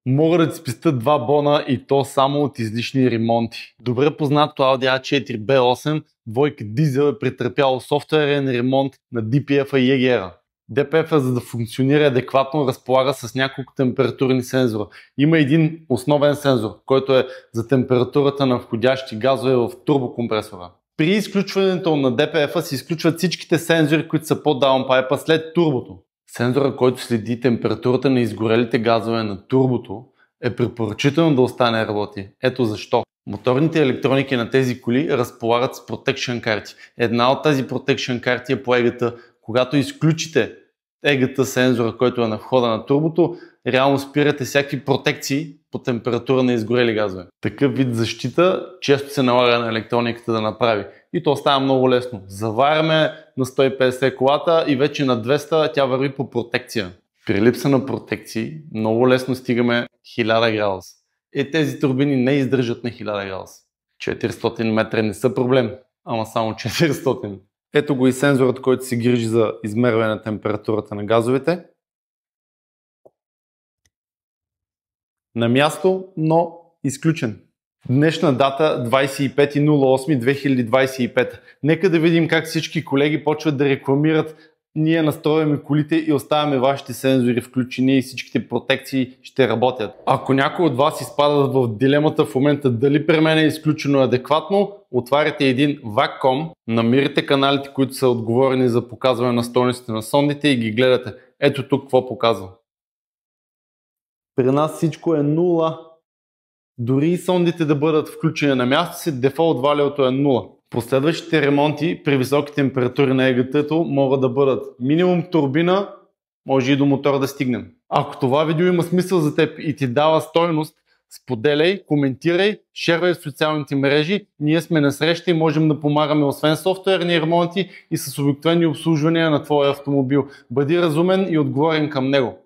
Могат да ти спестят 2 бона и то само от излишни ремонти. Добре познато Audi A4 B8 двойка дизел е претърпяло софтуерен ремонт на DPF-а и EGR-а. DPF-а, за да функционира адекватно, разполага с няколко температурни сензора. Има един основен сензор, който е за температурата на входящи газове в турбокомпресора. При изключването на DPF-а се изключват всичките сензори, които са под даунпайпа след турбото. Сензора, който следи температурата на изгорелите газове на турбото, е препоръчително да остане работи. Ето защо. Моторните електроники на тези коли разполагат с protection карти. Една от тези protection карти е по егата. Когато изключите егата сензора, който е на входа на турбото, реално спирате всякакви протекции по температура на изгорели газове. Такъв вид защита често се налага на електрониката да направи. И то става много лесно. Заваряме на 150 колата и вече на 200 тя върви по протекция. При липса на протекции много лесно стигаме 1000 градуса. Тези турбини не издържат на 1000 градуса. 400 метра не са проблем, ама само 400. Ето го и сензорът, който се грижи за измерване на температурата на газовете. На място, но изключен. Днешна дата 25.08.2025. Нека да видим как всички колеги почват да рекламират. Ние настрояме колите и оставяме вашите сензори включени и всичките протекции ще работят. Ако някой от вас изпадат в дилемата в момента дали при мен е изключено адекватно, отваряте един VAC.com, намирате каналите, които са отговорени за показване на стойностите на сондите и ги гледате. Ето тук какво показва. При нас всичко е 0. Дори и сондите да бъдат включени на място си, дефолт валюто е 0. Последващите ремонти при високи температури на егатето могат да бъдат минимум турбина, може и до мотора да стигнем. Ако това видео има смисъл за теб и ти дава стойност, споделяй, коментирай, шервай в социалните мрежи. Ние сме на среща и можем да помагаме освен софтуерни ремонти и с обикновени обслужвания на твоя автомобил. Бъди разумен и отговорен към него.